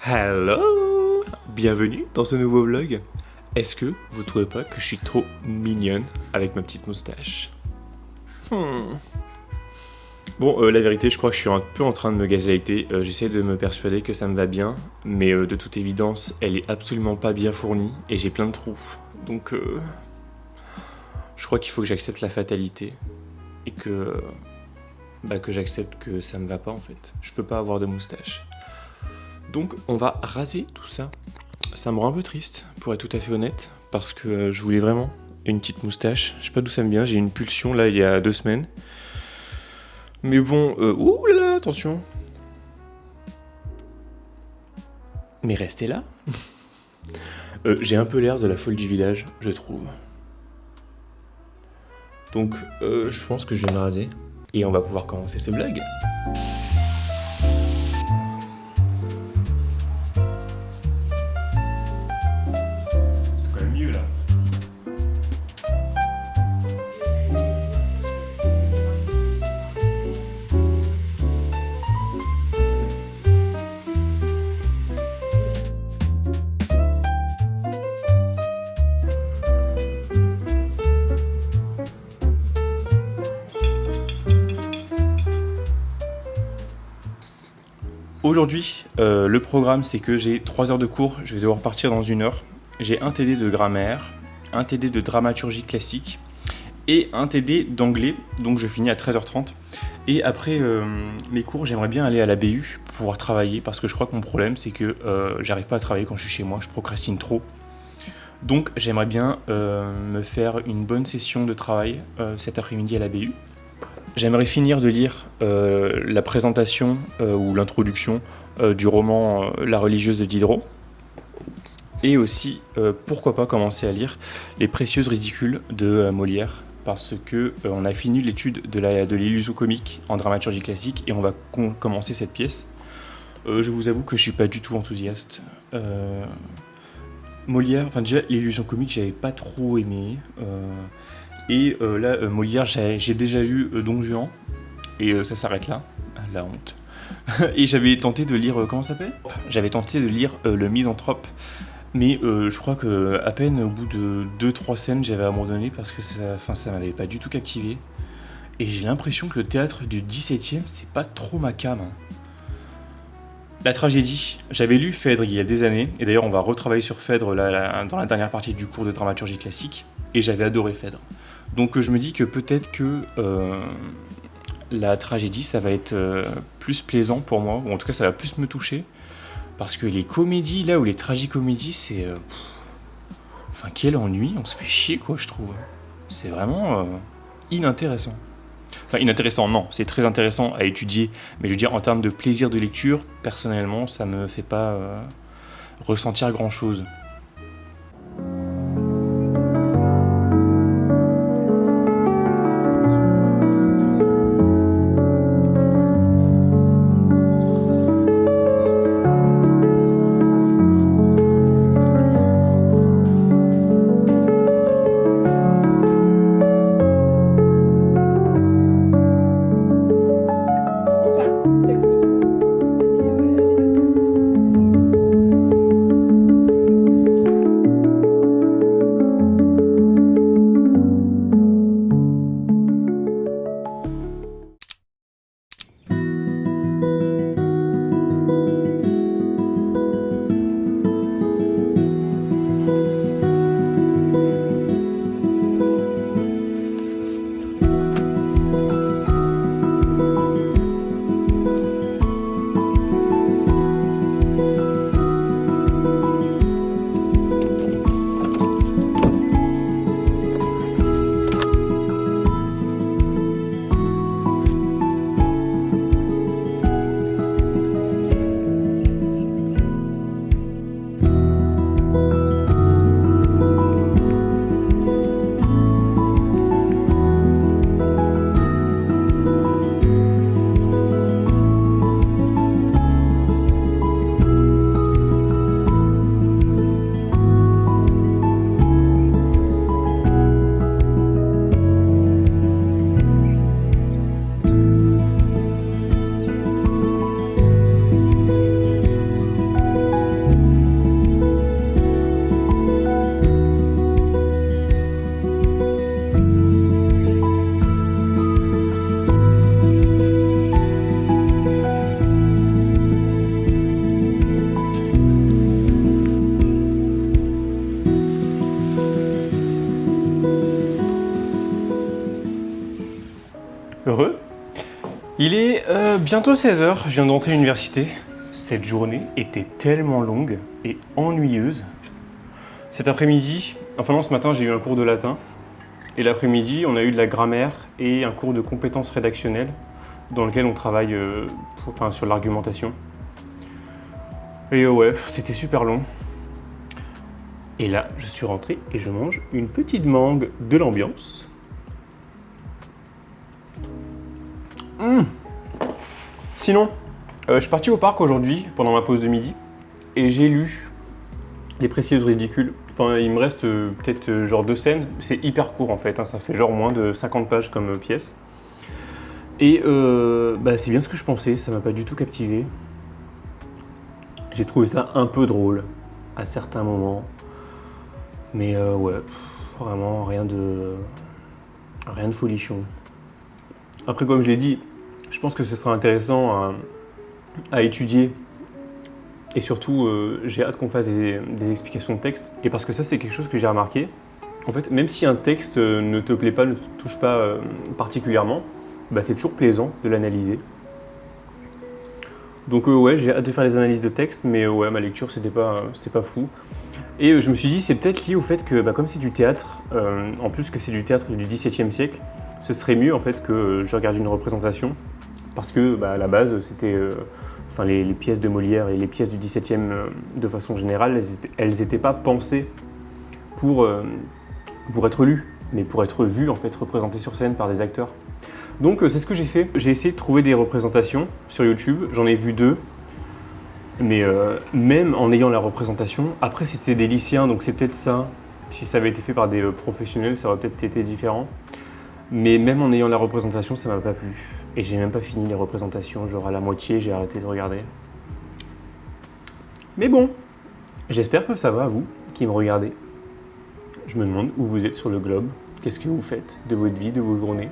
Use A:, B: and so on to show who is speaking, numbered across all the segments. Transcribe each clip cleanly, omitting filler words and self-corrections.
A: Hello! Bienvenue dans ce nouveau vlog. Est-ce que vous trouvez pas que je suis trop mignonne avec ma petite moustache? Bon, la vérité, je crois que je suis un peu en train de me gaslighter. J'essaie de me persuader que ça me va bien, mais de toute évidence, elle est absolument pas bien fournie et j'ai plein de trous. Donc, je crois qu'il faut que j'accepte la fatalité et que j'accepte que ça me va pas en fait. Je peux pas avoir de moustache. Donc on va raser tout ça. Ça me rend un peu triste, pour être tout à fait honnête, parce que je voulais vraiment une petite moustache. Je sais pas d'où ça me vient, j'ai eu une pulsion là il y a 2 semaines. Mais bon, ouh là là, attention. Mais restez là. J'ai un peu l'air de la folle du village, je trouve. Donc je pense que je vais me raser. Et on va pouvoir commencer ce vlog. C'est quand même mieux là. Aujourd'hui, le programme c'est que j'ai 3 heures de cours, je vais devoir partir dans 1 heure. J'ai un TD de grammaire, un TD de dramaturgie classique et un TD d'anglais, donc je finis à 13h30. Et après mes cours, j'aimerais bien aller à la BU pour pouvoir travailler, parce que je crois que mon problème c'est que j'arrive pas à travailler quand je suis chez moi, je procrastine trop. Donc j'aimerais bien me faire une bonne session de travail cet après-midi à la BU. J'aimerais finir de lire la présentation ou l'introduction du roman La religieuse de Diderot. Et aussi, pourquoi pas commencer à lire Les précieuses ridicules de Molière, parce que on a fini l'étude de l'illusion comique en dramaturgie classique et on va commencer cette pièce. Je vous avoue que je suis pas du tout enthousiaste. Molière, enfin déjà l'illusion comique j'avais pas trop aimé. Et là, Molière, j'ai déjà lu Don Juan, et ça s'arrête là, la honte. Et j'avais tenté de lire, comment ça s'appelle ? J'avais tenté de lire Le Misanthrope, mais je crois que à peine au bout de 2-3 scènes, j'avais abandonné parce que ça m'avait pas du tout captivé. Et j'ai l'impression que le théâtre du 17e, c'est pas trop ma came. La tragédie, j'avais lu Phèdre il y a des années, et d'ailleurs on va retravailler sur Phèdre là, dans la dernière partie du cours de dramaturgie classique, et j'avais adoré Phèdre. Donc je me dis que peut-être que la tragédie, ça va être plus plaisant pour moi, ou en tout cas ça va plus me toucher, parce que les comédies, là, ou les tragicomédies, c'est... Enfin, quel ennui, on se fait chier, quoi, je trouve. C'est vraiment inintéressant. Enfin, inintéressant, non, c'est très intéressant à étudier, mais je veux dire, en termes de plaisir de lecture, personnellement, ça me fait pas ressentir grand-chose. Il est bientôt 16h, je viens d'entrer à l'université. Cette journée était tellement longue et ennuyeuse. Cet après-midi, enfin non, ce matin j'ai eu un cours de latin. Et l'après-midi, on a eu de la grammaire et un cours de compétences rédactionnelles dans lequel on travaille sur l'argumentation. Et ouais, c'était super long. Et là, je suis rentré et je mange une petite mangue de l'ambiance. Sinon, je suis parti au parc aujourd'hui pendant ma pause de midi et j'ai lu Les Précieuses Ridicules. Enfin, il me reste peut-être genre 2 scènes. C'est hyper court en fait, hein, ça fait genre moins de 50 pages comme pièce. Et c'est bien ce que je pensais, ça m'a pas du tout captivé. J'ai trouvé ça un peu drôle à certains moments. Mais vraiment rien de folichon. Après, comme je l'ai dit, je pense que ce sera intéressant à étudier. Et surtout, j'ai hâte qu'on fasse des explications de texte. Et parce que ça, c'est quelque chose que j'ai remarqué. En fait, même si un texte ne te plaît pas, ne te touche pas particulièrement, c'est toujours plaisant de l'analyser. Donc j'ai hâte de faire les analyses de texte, mais ma lecture, c'était pas fou. Et je me suis dit, c'est peut-être lié au fait que, comme c'est du théâtre, en plus que c'est du théâtre du XVIIe siècle, ce serait mieux en fait que je regarde une représentation, parce que à la base, c'était, les pièces de Molière et les pièces du XVIIe de façon générale, elles n'étaient pas pensées pour être lues, mais pour être vues en fait, représentées sur scène par des acteurs. Donc c'est ce que j'ai fait. J'ai essayé de trouver des représentations sur YouTube, j'en ai vu 2. Mais même en ayant la représentation, après c'était des lycéens, donc c'est peut-être ça. Si ça avait été fait par des professionnels, ça aurait peut-être été différent. Mais même en ayant la représentation, ça m'a pas plu. Et j'ai même pas fini les représentations, genre à la moitié, j'ai arrêté de regarder. Mais bon, j'espère que ça va à vous qui me regardez. Je me demande où vous êtes sur le globe, qu'est-ce que vous faites de votre vie, de vos journées.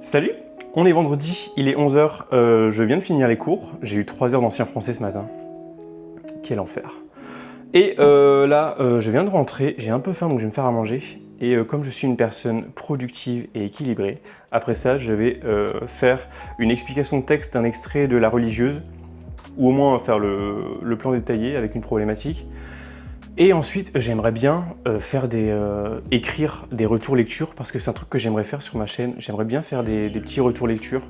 A: Salut, on est vendredi, il est 11h, je viens de finir les cours, j'ai eu 3 heures d'ancien français ce matin. Quel enfer. Et je viens de rentrer, j'ai un peu faim donc je vais me faire à manger. Et comme je suis une personne productive et équilibrée, après ça je vais faire une explication de texte d'un extrait de La Religieuse, ou au moins faire le plan détaillé avec une problématique. Et ensuite, j'aimerais bien écrire des retours lecture, parce que c'est un truc que j'aimerais faire sur ma chaîne. J'aimerais bien faire des petits retours lecture.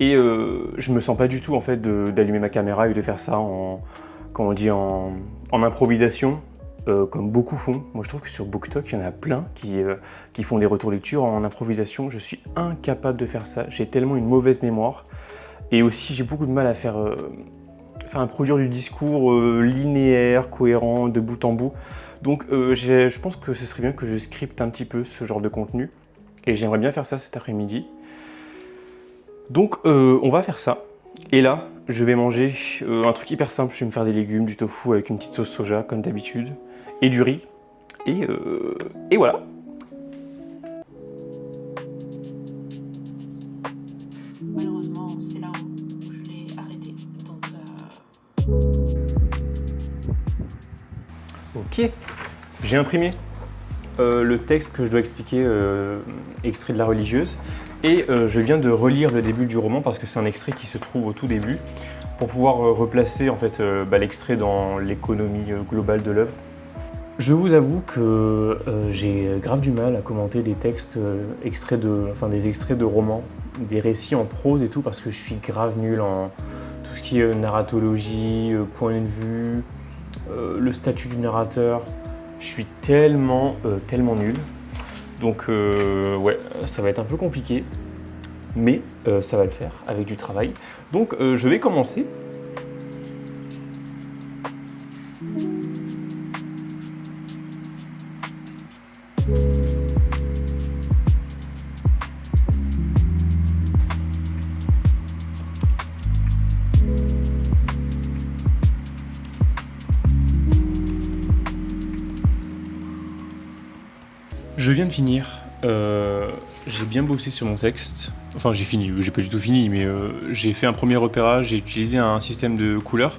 A: Et je me sens pas du tout en fait d'allumer ma caméra et de faire ça en improvisation, comme beaucoup font. Moi je trouve que sur BookTok, il y en a plein qui font des retours lecture en improvisation. Je suis incapable de faire ça, j'ai tellement une mauvaise mémoire. Et aussi j'ai beaucoup de mal à faire produire du discours linéaire, cohérent, de bout en bout. Donc je pense que ce serait bien que je scripte un petit peu ce genre de contenu. Et j'aimerais bien faire ça cet après-midi. Donc on va faire ça. Et là, je vais manger un truc hyper simple. Je vais me faire des légumes, du tofu avec une petite sauce soja, comme d'habitude, et du riz. Et voilà.
B: Malheureusement, c'est là où je l'ai arrêté. Donc,
A: Ok. J'ai imprimé le texte que je dois expliquer, extrait de La Religieuse. Et je viens de relire le début du roman parce que c'est un extrait qui se trouve au tout début pour pouvoir replacer en fait, l'extrait dans l'économie globale de l'œuvre. Je vous avoue que j'ai grave du mal à commenter des textes, des extraits de romans, des récits en prose et tout parce que je suis grave nul en tout ce qui est narratologie, point de vue, le statut du narrateur. Je suis tellement nul. Donc ouais, ça va être un peu compliqué, mais ça va le faire avec du travail. Donc je vais commencer. Je viens de finir, j'ai bien bossé sur mon texte, enfin j'ai fini, j'ai pas du tout fini, mais j'ai fait un premier repérage, j'ai utilisé un système de couleurs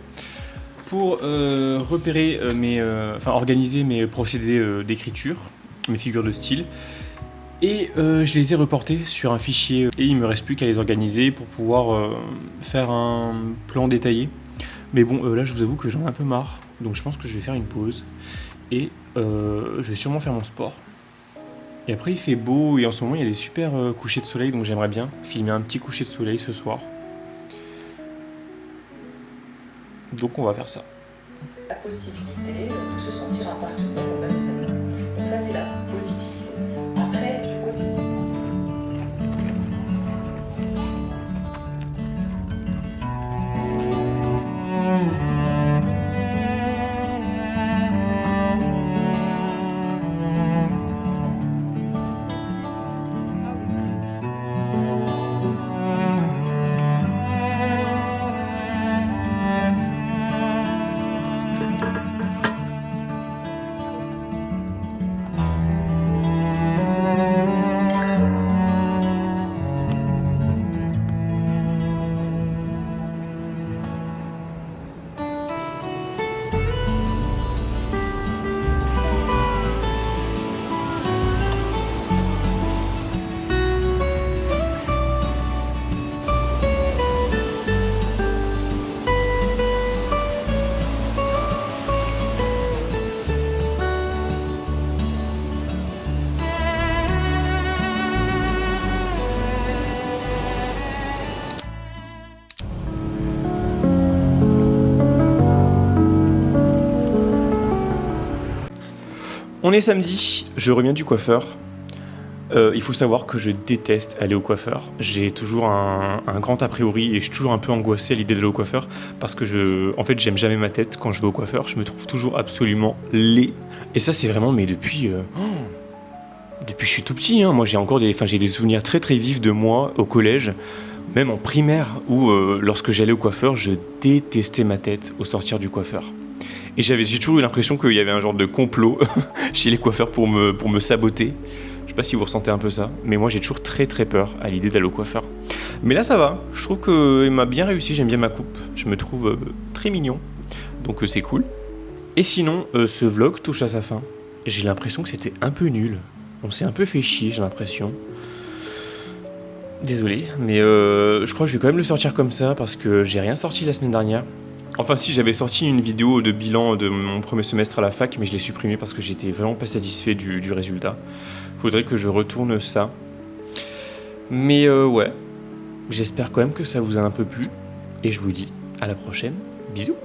A: pour repérer organiser mes procédés d'écriture, mes figures de style, et je les ai reportés sur un fichier, et il me reste plus qu'à les organiser pour pouvoir faire un plan détaillé. Mais bon, là je vous avoue que j'en ai un peu marre, donc je pense que je vais faire une pause, et je vais sûrement faire mon sport. Et après il fait beau et en ce moment il y a des super couchers de soleil, donc j'aimerais bien filmer un petit coucher de soleil ce soir. Donc on va faire ça.
C: La possibilité de se sentir appartenir au même événement. Donc ça c'est la positivité. Après, du coup,
A: On est samedi, je reviens du coiffeur. Il faut savoir que je déteste aller au coiffeur. J'ai toujours un grand a priori et je suis toujours un peu angoissé à l'idée d'aller au coiffeur parce que j'aime jamais ma tête quand je vais au coiffeur. Je me trouve toujours absolument laid. Et ça c'est vraiment, mais depuis que je suis tout petit, hein. Moi j'ai des souvenirs très très vifs de moi au collège, même en primaire où lorsque j'allais au coiffeur, je détestais ma tête au sortir du coiffeur. Et j'ai toujours eu l'impression qu'il y avait un genre de complot chez les coiffeurs pour me saboter. Je sais pas si vous ressentez un peu ça, mais moi j'ai toujours très très peur à l'idée d'aller au coiffeur. Mais là ça va, je trouve qu'il m'a bien réussi, j'aime bien ma coupe, je me trouve très mignon, donc c'est cool. Et sinon, ce vlog touche à sa fin. J'ai l'impression que c'était un peu nul, on s'est un peu fait chier, j'ai l'impression. Désolé, mais je crois que je vais quand même le sortir comme ça parce que j'ai rien sorti la semaine dernière. Enfin si, j'avais sorti une vidéo de bilan de mon premier semestre à la fac, mais je l'ai supprimée parce que j'étais vraiment pas satisfait du résultat. Faudrait que je retourne ça. Mais ouais, j'espère quand même que ça vous a un peu plu. Et je vous dis à la prochaine. Bisous.